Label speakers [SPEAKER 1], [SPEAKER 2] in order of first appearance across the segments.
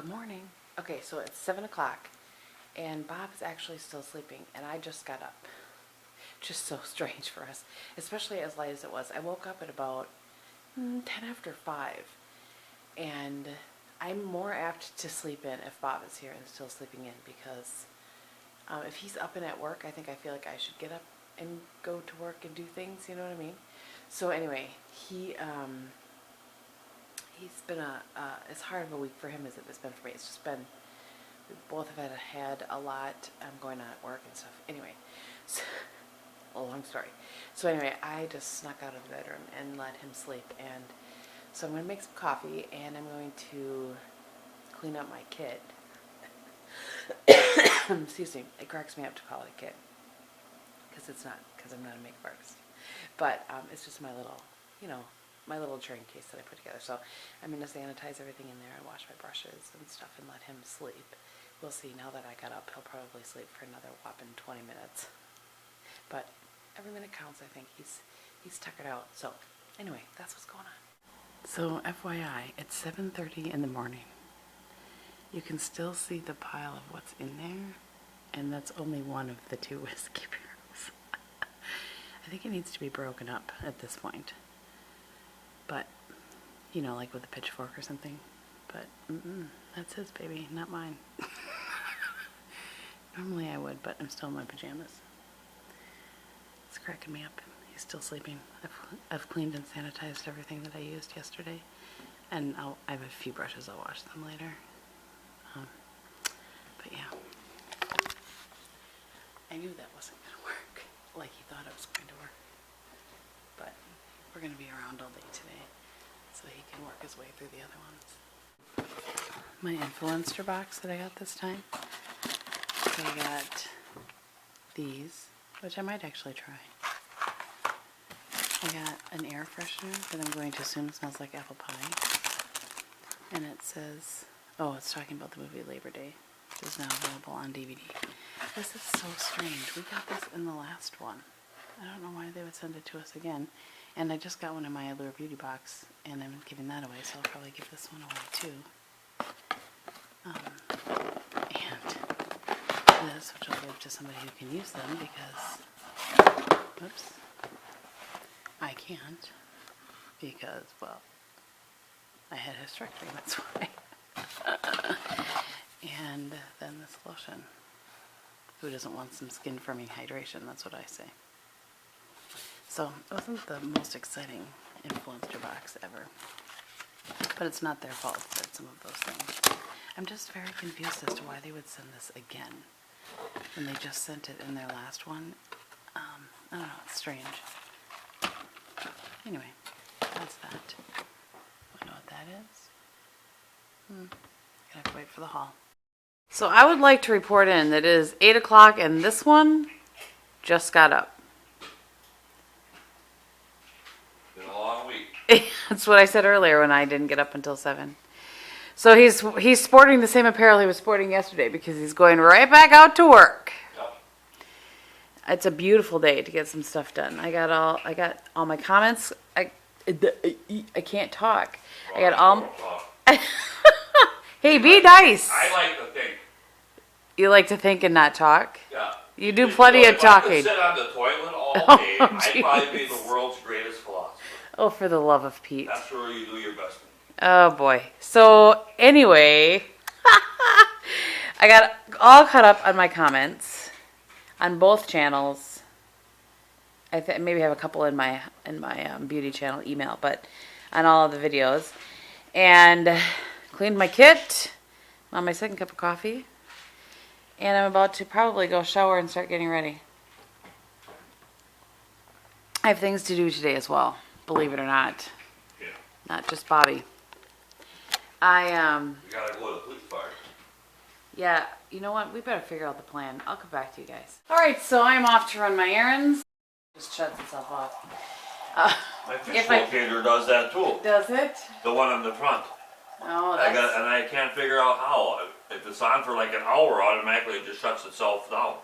[SPEAKER 1] Good morning. Okay, so it's 7 o'clock, and Bob is actually still sleeping, and I just got up. Just so strange for us, especially as late as it was. I woke up at about 10 after 5, and I'm more apt to sleep in if Bob is here and still sleeping in, because if he's up and at work, I think I feel like I should get up and go to work and do things, you know what I mean? So anyway, he's been as hard of a week for him as it's been for me. It's just been, we both have had a lot going on at work and stuff. Anyway, so, a long story. So anyway, I just snuck out of the bedroom and let him sleep. And so I'm going to make some coffee, and I'm going to clean up my kit. Excuse me. It cracks me up to call it a kit, because it's not, because I'm not a makeup artist. But it's just my little, my little train case that I put together. So I'm going to sanitize everything in there and wash my brushes and stuff and let him sleep. We'll see. Now that I got up, he'll probably sleep for another whopping 20 minutes. But every minute counts, I think. He's tuckered out. So anyway, that's what's going on. So FYI, it's 7:30 in the morning. You can still see the pile of what's in there, and that's only one of the 2 whiskey barrels. I think it needs to be broken up at this point. But, like with a pitchfork or something. But, that's his baby, not mine. Normally I would, but I'm still in my pajamas. It's cracking me up. He's still sleeping. I've cleaned and sanitized everything that I used yesterday. And I have a few brushes. I'll wash them later. But yeah. I knew that wasn't going to work like he thought it was going to work. But we're going to be around all day today, so he can work his way through the other ones. My influencer box that I got this time. So I got these, which I might actually try. I got an air freshener that I'm going to assume smells like apple pie. And it says, oh, it's talking about the movie Labor Day. It is now available on DVD. This is so strange. We got this in the last one. I don't know why they would send it to us again. And I just got one in my Allure Beauty box, and I'm giving that away, so I'll probably give this one away too. And this, which I'll give to somebody who can use them, because, whoops, I can't, because, well, I had hysterectomy, that's why. And then this lotion. Who doesn't want some skin firming hydration? That's what I say. So it wasn't the most exciting influencer box ever, but it's not their fault that some of those things. I'm just very confused as to why they would send this again when they just sent it in their last one. I don't know, it's strange. Anyway, that's that. I know what that is. Gonna have to wait for the haul. So I would like to report in that it is 8 o'clock, and this one just got up.
[SPEAKER 2] Been a long week.
[SPEAKER 1] That's what I said earlier when I didn't get up until 7. So he's sporting the same apparel he was sporting yesterday, because he's going right back out to work.
[SPEAKER 2] Yep.
[SPEAKER 1] It's a beautiful day to get some stuff done. I got all my comments. I can't talk. I got all. Hey, be nice.
[SPEAKER 2] I like to think.
[SPEAKER 1] You like to think and not talk?
[SPEAKER 2] Yeah.
[SPEAKER 1] You do plenty of talking.
[SPEAKER 2] If I could sit on the toilet all day, I'd probably be the world's greatest philosopher.
[SPEAKER 1] Oh, for the love of Pete.
[SPEAKER 2] That's where you do your best.
[SPEAKER 1] Oh, boy. So, anyway, I got all caught up on my comments on both channels. I maybe have a couple in my beauty channel email, but on all of the videos. And cleaned my kit. I'm on my second cup of coffee. And I'm about to probably go shower and start getting ready. I have things to do today as well, believe it or not.
[SPEAKER 2] Yeah.
[SPEAKER 1] Not just Bobby.
[SPEAKER 2] We gotta go to the police fire.
[SPEAKER 1] Yeah, you know what? We better figure out the plan. I'll come back to you guys. Alright, so I'm off to run my errands. Just shuts itself off.
[SPEAKER 2] My fish locator does that too.
[SPEAKER 1] Does it?
[SPEAKER 2] The one on the front.
[SPEAKER 1] Oh, that's...
[SPEAKER 2] And I can't figure out how. If it's on for like an hour, automatically it just shuts itself down.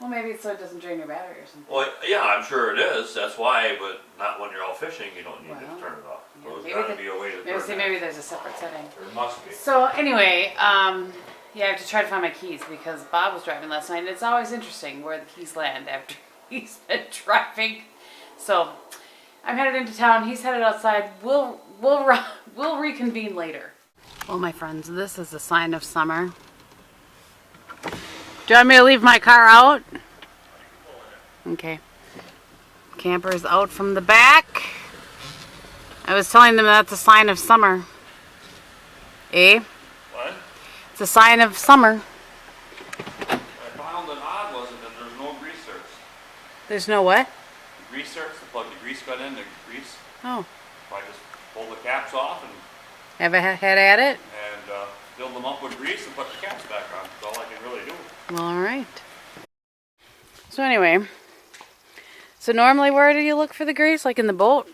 [SPEAKER 1] Well, maybe it's so it doesn't drain your battery or something.
[SPEAKER 2] Well, yeah, I'm sure it is. That's why, but not when you're out fishing. You don't need
[SPEAKER 1] Well,
[SPEAKER 2] to turn it off.
[SPEAKER 1] yeah,
[SPEAKER 2] So there's
[SPEAKER 1] maybe
[SPEAKER 2] got to be a way to turn it.
[SPEAKER 1] maybe there's a separate setting.
[SPEAKER 2] There must be.
[SPEAKER 1] So anyway, yeah, I have to try to find my keys because Bob was driving last night, and it's always interesting where the keys land after he's been driving. So I'm headed into town. He's headed outside. We'll reconvene later. Well, my friends, this is a sign of summer. Do you want me to leave my car out? Okay. Camper's out from the back. I was telling them that's a sign of summer. Eh?
[SPEAKER 2] What?
[SPEAKER 1] It's a sign of summer.
[SPEAKER 2] I found an odd wasn't that there's no grease certs.
[SPEAKER 1] There's no what?
[SPEAKER 2] The grease certs, the plug the grease gun in, the grease.
[SPEAKER 1] Oh.
[SPEAKER 2] So I just pull the caps off and
[SPEAKER 1] Have a head at it?
[SPEAKER 2] fill them up with grease and put the caps back on. That's all I can really do.
[SPEAKER 1] Well, all right. So anyway, so normally where do you look for the grease? Like in the boat?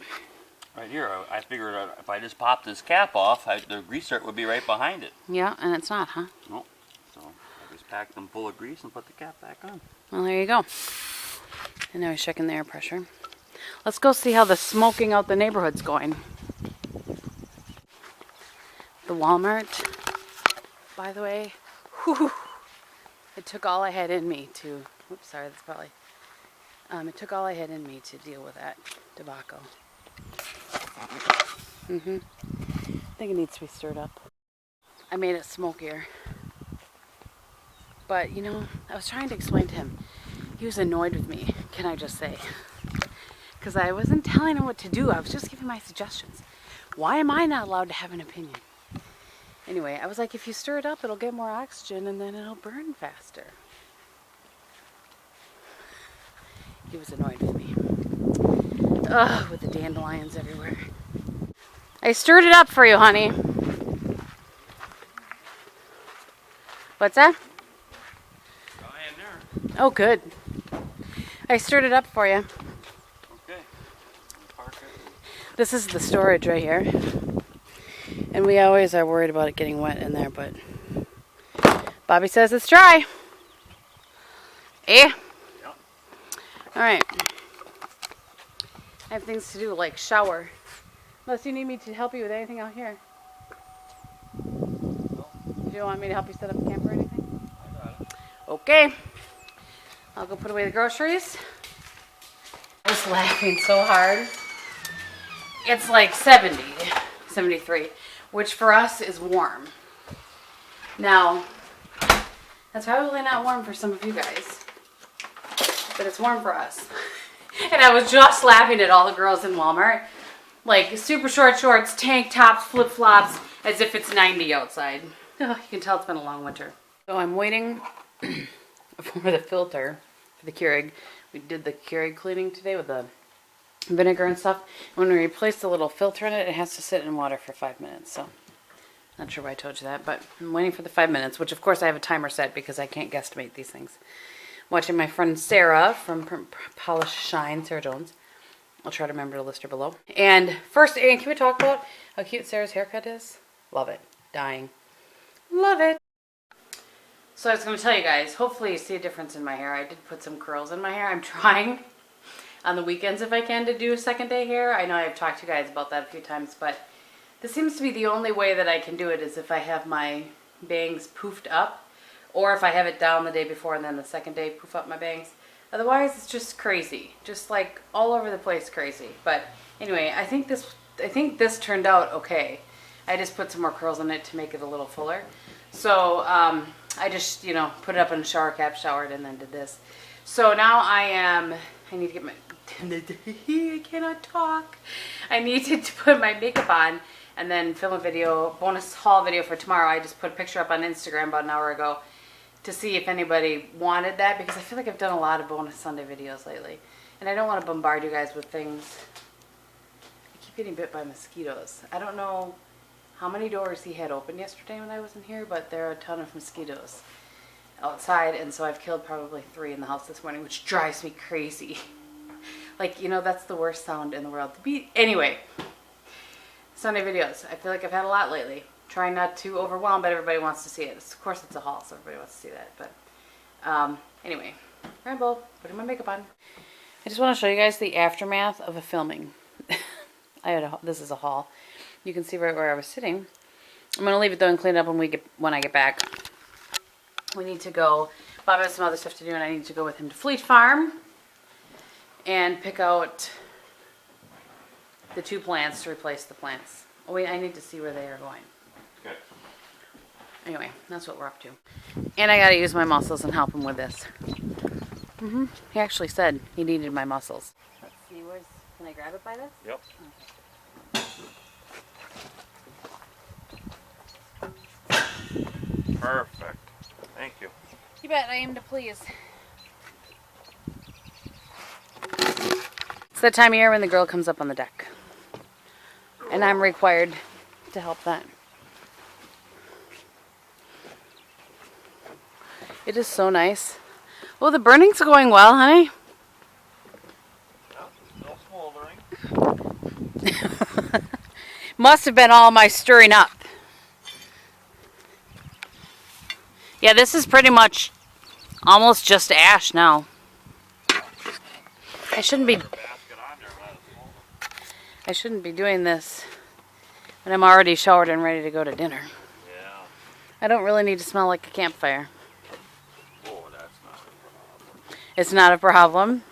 [SPEAKER 2] Right here, I figured if I just pop this cap off, the grease cert would be right behind it.
[SPEAKER 1] Yeah, and it's not, huh?
[SPEAKER 2] Nope. So I just packed them full of grease and put the cap back on.
[SPEAKER 1] Well, there you go. And now he's checking the air pressure. Let's go see how the smoking out the neighborhood's going. The Walmart, by the way, whew, it took all I had in me to, oops, sorry, that's probably, it took all I had in me to deal with that debacle. I think it needs to be stirred up. I made it smokier. But, you know, I was trying to explain to him. He was annoyed with me, can I just say. Because I wasn't telling him what to do. I was just giving my suggestions. Why am I not allowed to have an opinion? Anyway, I was like, if you stir it up, it'll get more oxygen and then it'll burn faster. He was annoyed with me. Ugh, with the dandelions everywhere. I stirred it up for you, honey. What's that? Oh, good. I stirred it up for you.
[SPEAKER 2] Okay. Park it.
[SPEAKER 1] This is the storage right here. And we always are worried about it getting wet in there, but Bobby says it's dry. Eh?
[SPEAKER 2] Yep.
[SPEAKER 1] Alright. I have things to do, like shower. Unless you need me to help you with anything out here. You don't want me to help you set up a camp or anything?
[SPEAKER 2] I got it.
[SPEAKER 1] Okay. I'll go put away the groceries. I was laughing so hard. It's like 70, 73, which for us is warm. Now, that's probably not warm for some of you guys, but it's warm for us. And I was just laughing at all the girls in Walmart. Like super short shorts, tank tops, flip-flops, as if it's 90 outside. Oh, you can tell it's been a long winter. So I'm waiting for the filter for the Keurig. We did the Keurig cleaning today with the vinegar and stuff. When we replace the little filter in it, it has to sit in water for 5 minutes. So, not sure why I told you that, but I'm waiting for the 5 minutes, which of course I have a timer set because I can't guesstimate these things. Watching my friend Sarah from Polish Shine, Sarah Jones. I'll try to remember to list her below. And first, and can we talk about how cute Sarah's haircut is? Love it. Dying. Love it. So I was going to tell you guys, hopefully you see a difference in my hair. I did put some curls in my hair. I'm trying on the weekends if I can to do a second day hair. I know I've talked to you guys about that a few times, but this seems to be the only way that I can do it is if I have my bangs poofed up or if I have it down the day before and then the second day poof up my bangs. Otherwise, it's just crazy. Just like all over the place crazy. But anyway, I think this turned out okay. I just put some more curls in it to make it a little fuller. So I just, you know, put it up in the shower cap, showered, and then did this. So now I need to get my, I cannot talk. I need to put my makeup on and then film a video, bonus haul video for tomorrow. I just put a picture up on Instagram about an hour ago to see if anybody wanted that because I feel like I've done a lot of bonus Sunday videos lately. And I don't want to bombard you guys with things. I keep getting bit by mosquitoes. I don't know how many doors he had open yesterday when I wasn't here, but there are a ton of mosquitoes outside, and so I've killed probably 3 in the house this morning, which drives me crazy. Like, you know, that's the worst sound in the world to be. Anyway, Sunday videos. I feel like I've had a lot lately. Trying not to overwhelm, but everybody wants to see it. Of course, it's a haul, so everybody wants to see that. But anyway, Ramble, putting my makeup on. I just want to show you guys the aftermath of a filming. This is a haul. You can see right where I was sitting. I'm gonna leave it though and clean it up when I get back. We need to go. Bob has some other stuff to do, and I need to go with him to Fleet Farm and pick out the 2 plants to replace the plants. Oh wait, I need to see where they are going.
[SPEAKER 2] Okay.
[SPEAKER 1] Anyway, that's what we're up to. And I gotta use my muscles and help him with this. He actually said he needed my muscles. Let's see, can I grab it by this?
[SPEAKER 2] Yep. Okay. Perfect. Thank you.
[SPEAKER 1] You bet, I aim to please. It's that time of year when the girl comes up on the deck. And I'm required to help that. It is so nice. Well, the burning's going well, honey.
[SPEAKER 2] Still smoldering.
[SPEAKER 1] Must have been all my stirring up. Yeah, this is pretty much almost just ash now. I shouldn't be doing this when I'm already showered and ready to go to dinner.
[SPEAKER 2] Yeah.
[SPEAKER 1] I don't really need to smell like a campfire.
[SPEAKER 2] Oh, that's not a problem.
[SPEAKER 1] It's not a problem.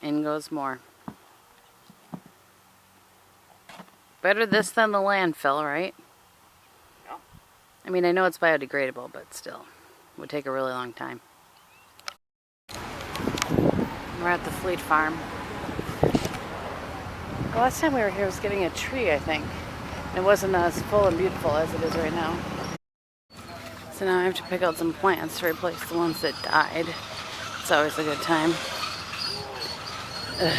[SPEAKER 1] In goes more. Better this than the landfill, right?
[SPEAKER 2] Yeah.
[SPEAKER 1] I mean, I know it's biodegradable, but still, it would take a really long time. We're at the Fleet Farm. The last time we were here was getting a tree, I think. It wasn't as full and beautiful as it is right now. So now I have to pick out some plants to replace the ones that died. It's always a good time. Ugh.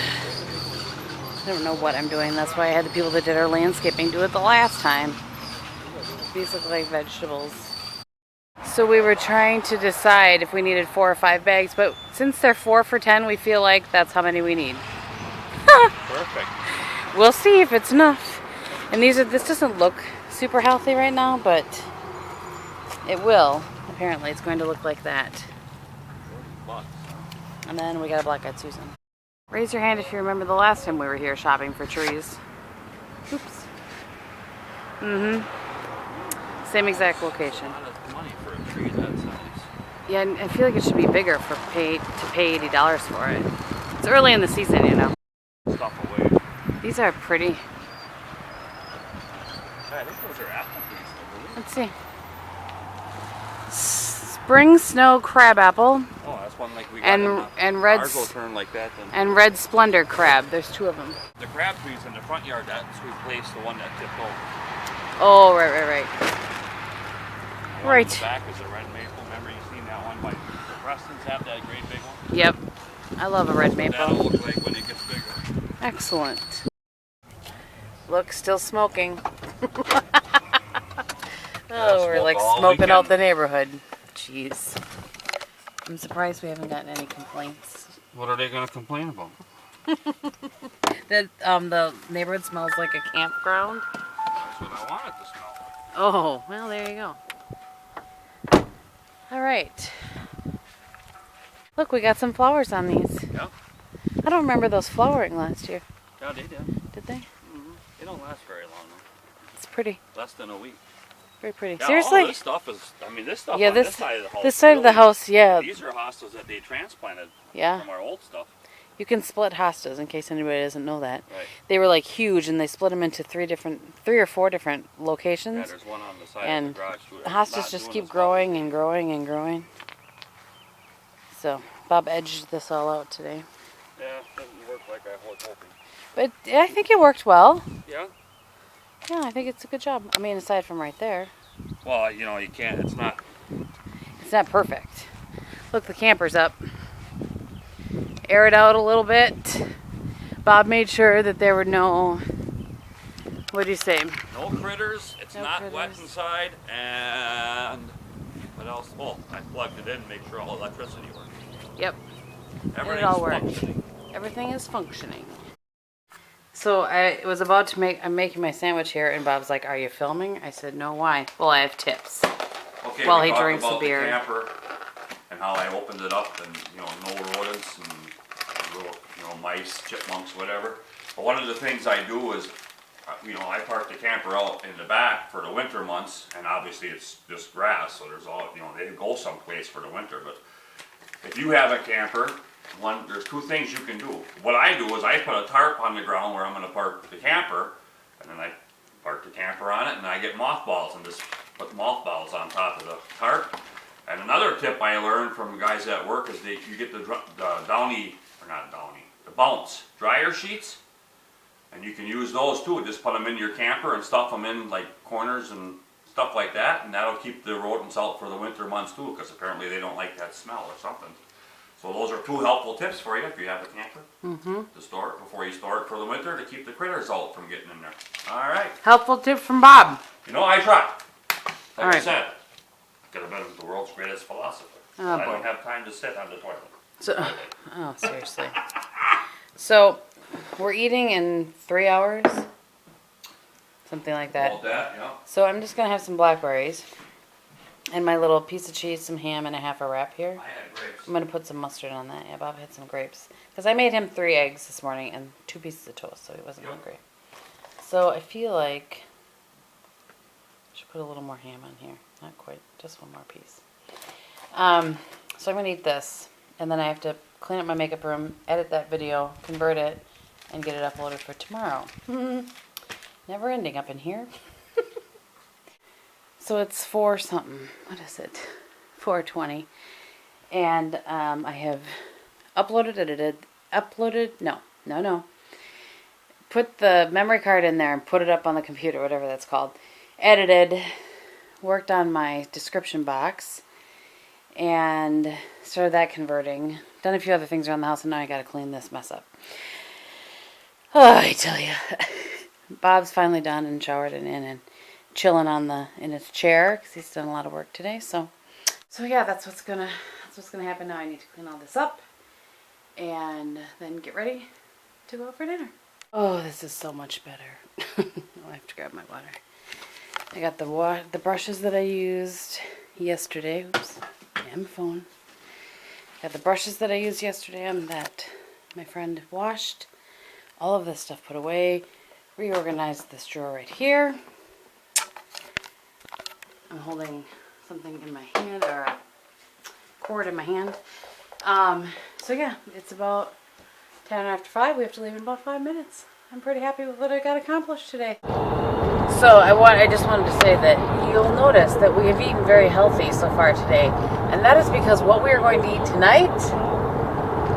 [SPEAKER 1] I don't know what I'm doing. That's why I had the people that did our landscaping do it the last time. These look like vegetables. So we were trying to decide if we needed 4 or 5 bags, but since they're 4 for $10, we feel like that's how many we need.
[SPEAKER 2] Perfect.
[SPEAKER 1] We'll see if it's enough. And this doesn't look super healthy right now, but it will. Apparently it's going to look like that. And then we got a black-eyed Susan. Raise your hand if you remember the last time we were here shopping for trees. Oops. Same exact location.
[SPEAKER 2] A lot of money for a tree that size.
[SPEAKER 1] Yeah, and I feel like it should be bigger to pay $80 for it. It's early in the season, you know.
[SPEAKER 2] Stuff away.
[SPEAKER 1] These are pretty.
[SPEAKER 2] I think those are apple trees, I believe.
[SPEAKER 1] Let's see. Spring snow crabapple.
[SPEAKER 2] Oh, that's one like we got
[SPEAKER 1] and red
[SPEAKER 2] ours will turn like that then.
[SPEAKER 1] and red splendor crab. There's 2 of them.
[SPEAKER 2] The crab trees in the front yard, that's replaced the one that tipped over.
[SPEAKER 1] Oh, right.
[SPEAKER 2] The one in the back is a red maple. Remember you seen that one by the Prestons have that great big one?
[SPEAKER 1] Yep. I love a red maple.
[SPEAKER 2] That'll look like when it gets bigger.
[SPEAKER 1] Excellent. Look, still smoking. Oh, we're like smoking out the neighborhood. Jeez. I'm surprised we haven't gotten any complaints.
[SPEAKER 2] What are they going to complain about?
[SPEAKER 1] That the neighborhood smells like a campground.
[SPEAKER 2] That's what I want it to smell like.
[SPEAKER 1] Oh, well, there you go. All right. Look, we got some flowers on these.
[SPEAKER 2] Yeah.
[SPEAKER 1] I don't remember those flowering last year.
[SPEAKER 2] Yeah, they did.
[SPEAKER 1] Did they?
[SPEAKER 2] Mm-hmm. They don't last very long though.
[SPEAKER 1] It's pretty.
[SPEAKER 2] Less than a week.
[SPEAKER 1] Very pretty.
[SPEAKER 2] Yeah,
[SPEAKER 1] Seriously?
[SPEAKER 2] all this stuff is, I mean, this stuff
[SPEAKER 1] Yeah,
[SPEAKER 2] on
[SPEAKER 1] this
[SPEAKER 2] side of the house.
[SPEAKER 1] This side of the house, yeah.
[SPEAKER 2] These are hostas that they transplanted
[SPEAKER 1] Yeah.
[SPEAKER 2] from our old stuff.
[SPEAKER 1] You can split hostas in case anybody doesn't know that.
[SPEAKER 2] Right.
[SPEAKER 1] They were like huge and they split them into 3 or 4 different
[SPEAKER 2] Yeah,
[SPEAKER 1] locations.
[SPEAKER 2] there's one on the side
[SPEAKER 1] And
[SPEAKER 2] of the garage too.
[SPEAKER 1] the hostas just keep growing and growing and growing. So, Bob edged this all out today.
[SPEAKER 2] Yeah, it doesn't work like I was hoping.
[SPEAKER 1] But I think it worked well.
[SPEAKER 2] Yeah?
[SPEAKER 1] Yeah, I think it's a good job. I mean, aside from right there.
[SPEAKER 2] Well, you know, you can't, it's not.
[SPEAKER 1] It's not perfect. Look, the camper's up. Air it out a little bit. Bob made sure that there were no, what do you say?
[SPEAKER 2] No critters, it's
[SPEAKER 1] No
[SPEAKER 2] not wet
[SPEAKER 1] critters.
[SPEAKER 2] inside, and what else? Oh, I plugged it in to make sure all electricity works.
[SPEAKER 1] Yep,
[SPEAKER 2] Everything's
[SPEAKER 1] all worked.
[SPEAKER 2] functioning.
[SPEAKER 1] everything is functioning. So I was about to I'm making my sandwich here and Bob's like, are you filming? I said, no, why? Well, I have tips.
[SPEAKER 2] Okay,
[SPEAKER 1] while
[SPEAKER 2] we
[SPEAKER 1] he
[SPEAKER 2] talked
[SPEAKER 1] drinks the
[SPEAKER 2] about
[SPEAKER 1] beer.
[SPEAKER 2] camper and how I opened it up and, you know, no rodents and little, you know, mice, chipmunks, whatever. But one of the things I do is, you know, I park the camper out in the back for the winter months, and obviously it's just grass, so there's all, you know, they go someplace for the winter. But if you have a camper, there's two things you can do. What I do is I put a tarp on the ground where I'm going to park the camper, and then I park the camper on it, and I get mothballs and just put mothballs on top of the tarp. And another tip I learned from guys at work is you get the downy, or not downy, the bounce dryer sheets, and you can use those too. Just put them in your camper and stuff them in like corners and stuff like that, and that'll keep the rodents out for the winter months too, because apparently they don't like that smell or something. So those are two helpful tips for you if you have a camper, to store it before you store it for the winter, to keep the critters out from getting in there. All right.
[SPEAKER 1] Helpful tip from Bob.
[SPEAKER 2] You know, I try. Like
[SPEAKER 1] All
[SPEAKER 2] I
[SPEAKER 1] right.
[SPEAKER 2] said, could have been the world's greatest philosopher.
[SPEAKER 1] Oh,
[SPEAKER 2] I
[SPEAKER 1] boy.
[SPEAKER 2] don't have time to sit on the toilet.
[SPEAKER 1] So, oh, seriously. So, we're eating in 3 hours, something like that.
[SPEAKER 2] About that, yeah.
[SPEAKER 1] So I'm just gonna have some blackberries and my little piece of cheese, some ham, and a half a wrap here.
[SPEAKER 2] I had grapes.
[SPEAKER 1] I'm gonna put some mustard on that. Yeah, Bob had some grapes because I made him 3 eggs this morning and 2 pieces of toast, so he wasn't hungry. So I feel like I should put a little more ham on here. Not quite, just one more piece. So I'm gonna eat this, and then I have to clean up my makeup room, edit that video, convert it, and get it uploaded for tomorrow. Never ending up in here. So it's 4 something. What is it? 4:20. And I have put the memory card in there and put it up on the computer, whatever that's called. Edited, worked on my description box, and started that converting. Done a few other things around the house, and now I gotta clean this mess up. Oh, I tell you. Bob's finally done and showered and in and chilling in his chair because he's done a lot of work today. So yeah, that's what's gonna happen now. I need to clean all this up and then get ready to go out for dinner. Oh, this is so much better. I have to grab my water. I got the brushes that I used yesterday. Oops, and my phone. Got the brushes that I used yesterday on that my friend washed. All of this stuff put away. Reorganized this drawer right here. I'm holding something in my hand, or a cord in my hand. So yeah, it's about 10 after 5. We have to leave in about 5 minutes. I'm pretty happy with what I got accomplished today. So I just wanted to say that you'll notice that we have eaten very healthy so far today. And that is because what we are going to eat tonight,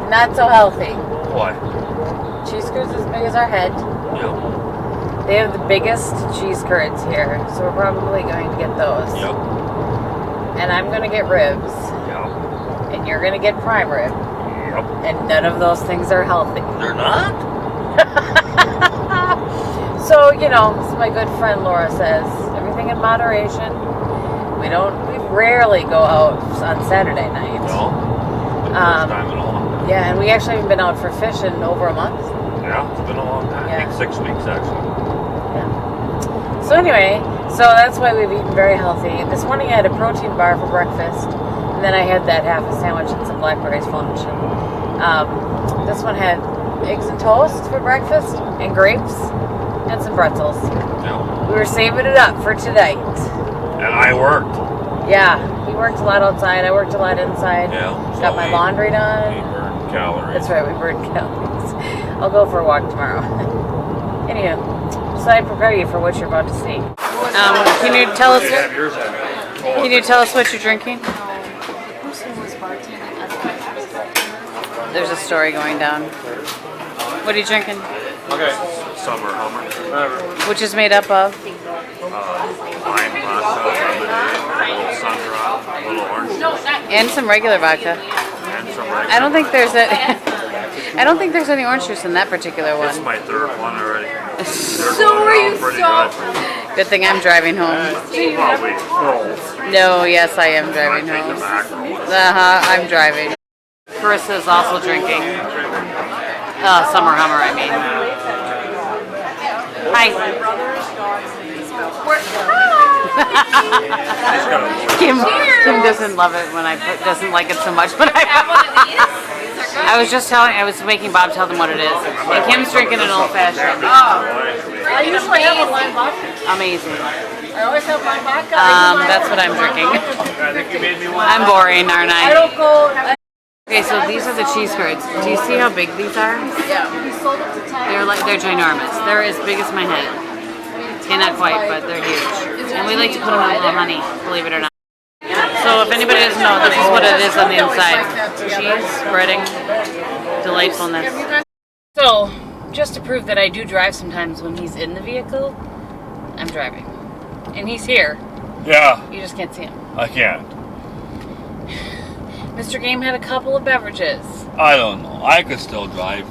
[SPEAKER 1] not so healthy.
[SPEAKER 2] Why?
[SPEAKER 1] Cheese curds as big as our head.
[SPEAKER 2] Yep.
[SPEAKER 1] They have the biggest cheese curds here, so we're probably going to get those.
[SPEAKER 2] Yep.
[SPEAKER 1] And I'm going to get ribs.
[SPEAKER 2] Yep.
[SPEAKER 1] And you're going to get prime rib.
[SPEAKER 2] Yep.
[SPEAKER 1] And none of those things are healthy.
[SPEAKER 2] They're not?
[SPEAKER 1] So, you know, as my good friend Laura says, everything in moderation. We rarely go out on Saturday night.
[SPEAKER 2] No. First time in a long time.
[SPEAKER 1] Yeah, and we actually haven't been out for fish in over a month.
[SPEAKER 2] Yeah, it's been a long time.
[SPEAKER 1] Yeah.
[SPEAKER 2] I think 6 weeks actually.
[SPEAKER 1] Yeah. So anyway, that's why we've eaten very healthy. This morning I had a protein bar for breakfast, and then I had that half a sandwich and some blackberries for lunch. This one had eggs and toast for breakfast, and grapes, and some pretzels.
[SPEAKER 2] Yeah.
[SPEAKER 1] We were saving it up for tonight.
[SPEAKER 2] And I worked.
[SPEAKER 1] Yeah, he worked a lot outside. I worked a lot inside.
[SPEAKER 2] Yeah.
[SPEAKER 1] Got my laundry done.
[SPEAKER 2] We burned calories.
[SPEAKER 1] That's right, we burned calories. I'll go for a walk tomorrow. Anywho, so I prepare you for what you're about to see. Can you tell us? Can you tell us what you're drinking? There's a story going down. What are you drinking?
[SPEAKER 2] Okay. Summer Hummer.
[SPEAKER 1] Which is made up of?
[SPEAKER 2] Lime vodka, lemonade, a little sun-drop, a little orange juice,
[SPEAKER 1] And some regular vodka.
[SPEAKER 2] and some regular.
[SPEAKER 1] I don't think there's I don't think there's any orange juice in that particular
[SPEAKER 2] It's
[SPEAKER 1] one.
[SPEAKER 2] my third one already. They're
[SPEAKER 1] So
[SPEAKER 2] going
[SPEAKER 1] are
[SPEAKER 2] down
[SPEAKER 1] you
[SPEAKER 2] pretty
[SPEAKER 1] so? Good thing I'm driving home.
[SPEAKER 2] Well, wait.
[SPEAKER 1] No, yes, I am driving
[SPEAKER 2] Take the
[SPEAKER 1] home.
[SPEAKER 2] back road.
[SPEAKER 1] I'm driving. Carissa is also drinking. Summer Hummer, I mean. Hi. Kim doesn't love it when doesn't like it so much when I was just I was making Bob tell them what it is. And Kim's drinking an old fashioned.
[SPEAKER 3] I usually have a lime vodka.
[SPEAKER 1] Amazing.
[SPEAKER 3] I always have lime vodka.
[SPEAKER 1] That's what I'm drinking.
[SPEAKER 4] I think you made me one.
[SPEAKER 1] I'm boring, aren't
[SPEAKER 3] I
[SPEAKER 1] I?
[SPEAKER 3] don't go.
[SPEAKER 1] Okay, so these are the cheese curds. Do you see how big these are?
[SPEAKER 3] Yeah. We sold it to 10.
[SPEAKER 1] They're ginormous. They're as big as my head. Okay, not quite, but they're huge. And we like to put them in a little honey, believe it or not. So if anybody doesn't know, this is what it is on the inside. Cheese, breading, delightfulness. So, just to prove that I do drive sometimes when he's in the vehicle, I'm driving. And he's here.
[SPEAKER 4] Yeah,
[SPEAKER 1] You just can't see him.
[SPEAKER 4] I can't.
[SPEAKER 1] Mr. Gehm had a couple of beverages.
[SPEAKER 4] I don't know. I could still drive.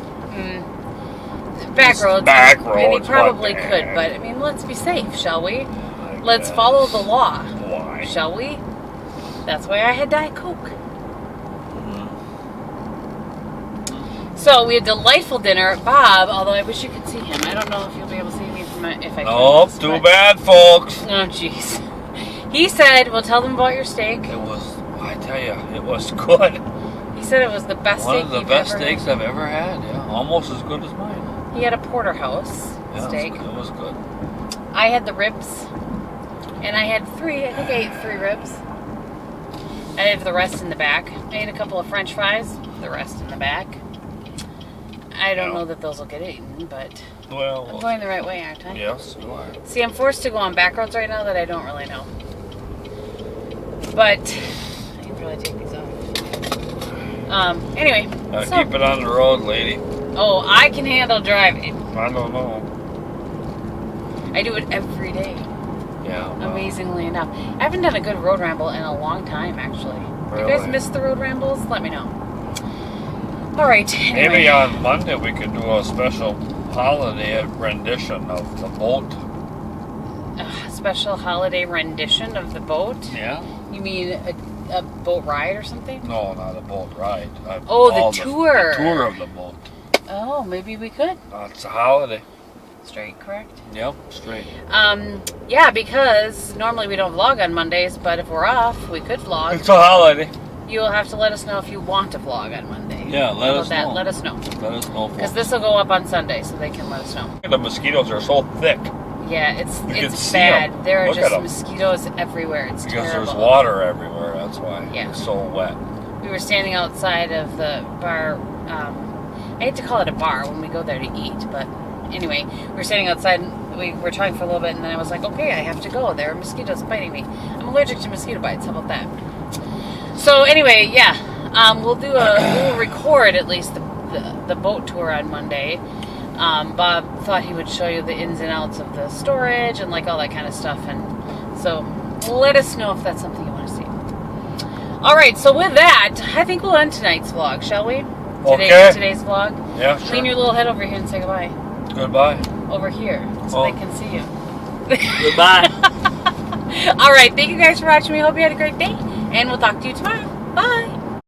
[SPEAKER 1] Back roads.
[SPEAKER 4] Back
[SPEAKER 1] And he
[SPEAKER 4] roads,
[SPEAKER 1] probably
[SPEAKER 4] but-
[SPEAKER 1] could, but I mean, let's be safe, shall we?
[SPEAKER 4] I
[SPEAKER 1] Let's
[SPEAKER 4] guess.
[SPEAKER 1] follow the law,
[SPEAKER 4] Why?
[SPEAKER 1] shall we? That's why I had Diet Coke. So we had delightful dinner. Bob, although I wish you could see him. I don't know if you'll be able to see me from if I
[SPEAKER 4] Nope,
[SPEAKER 1] turn this,
[SPEAKER 4] too
[SPEAKER 1] but-
[SPEAKER 4] bad, folks.
[SPEAKER 1] Oh, jeez. He said, well, tell them about your steak.
[SPEAKER 4] It was, I tell you, it was good.
[SPEAKER 1] He said it was the best
[SPEAKER 4] One
[SPEAKER 1] steak
[SPEAKER 4] of the
[SPEAKER 1] you've
[SPEAKER 4] best
[SPEAKER 1] ever
[SPEAKER 4] steaks I've ever had. Yeah, almost as good as mine.
[SPEAKER 1] had. He had a porterhouse
[SPEAKER 4] Yeah,
[SPEAKER 1] steak.
[SPEAKER 4] It was good.
[SPEAKER 1] I had the ribs. And I had three. I think I ate 3 ribs. I have the rest in the back. I ate a couple of French fries. The rest in the back. I don't know that those will get eaten, but
[SPEAKER 4] Well,
[SPEAKER 1] I'm going the right way, aren't I?
[SPEAKER 4] yes, you are.
[SPEAKER 1] See, I'm forced to go on back roads right now that I don't really know. But I can probably take these off. Anyway. So,
[SPEAKER 4] Keep it on the road, lady.
[SPEAKER 1] oh, I can handle driving.
[SPEAKER 4] I don't know.
[SPEAKER 1] I do it every day.
[SPEAKER 4] Yeah. well,
[SPEAKER 1] Amazingly enough. I haven't done a good road ramble in a long time, actually. If you guys
[SPEAKER 4] Really?
[SPEAKER 1] miss the road rambles, let me know. All right. Anyway.
[SPEAKER 4] Maybe on Monday we could do a special holiday rendition of the boat.
[SPEAKER 1] A special holiday rendition of the boat?
[SPEAKER 4] Yeah?
[SPEAKER 1] You mean a boat ride or something?
[SPEAKER 4] No, not a boat ride.
[SPEAKER 1] Oh, the
[SPEAKER 4] All
[SPEAKER 1] tour.
[SPEAKER 4] The tour of the boat.
[SPEAKER 1] Oh, maybe we could.
[SPEAKER 4] It's a holiday.
[SPEAKER 1] Straight, correct?
[SPEAKER 4] Yep, straight.
[SPEAKER 1] Yeah, because normally we don't vlog on Mondays, but if we're off, we could vlog.
[SPEAKER 4] It's a holiday.
[SPEAKER 1] You'll have to let us know if you want to vlog on Monday.
[SPEAKER 4] Yeah,
[SPEAKER 1] How
[SPEAKER 4] let
[SPEAKER 1] about
[SPEAKER 4] us
[SPEAKER 1] that?
[SPEAKER 4] know.
[SPEAKER 1] Let us know.
[SPEAKER 4] Let us know.
[SPEAKER 1] Because this will go up on Sunday, so they can let us know.
[SPEAKER 4] The mosquitoes are so thick
[SPEAKER 1] Yeah,
[SPEAKER 4] You can
[SPEAKER 1] it's
[SPEAKER 4] see
[SPEAKER 1] bad.
[SPEAKER 4] 'em.
[SPEAKER 1] There are
[SPEAKER 4] Look at
[SPEAKER 1] just
[SPEAKER 4] 'em.
[SPEAKER 1] mosquitoes everywhere. It's
[SPEAKER 4] because
[SPEAKER 1] terrible.
[SPEAKER 4] there's water everywhere. That's why
[SPEAKER 1] Yeah.
[SPEAKER 4] it's so wet.
[SPEAKER 1] We were standing outside of the bar. I hate to call it a bar when we go there to eat, but anyway, we were standing outside and we were talking for a little bit, and then I was like, okay, I have to go. There are mosquitoes biting me. I'm allergic to mosquito bites. How about that? So anyway, yeah, we'll record at least the boat tour on Monday. Bob thought he would show you the ins and outs of the storage and like all that kind of stuff, and so let us know if that's something you want to see. All right, so with that, I think we'll end tonight's vlog, shall we?
[SPEAKER 4] Okay.
[SPEAKER 1] Today's vlog.
[SPEAKER 4] Yeah, sure.
[SPEAKER 1] Lean your little head over here and say goodbye.
[SPEAKER 4] Goodbye.
[SPEAKER 1] Over here, so
[SPEAKER 4] Oh.
[SPEAKER 1] they can see you.
[SPEAKER 4] Goodbye.
[SPEAKER 1] All right, thank you guys for watching. We hope you had a great day, and we'll talk to you tomorrow. Bye.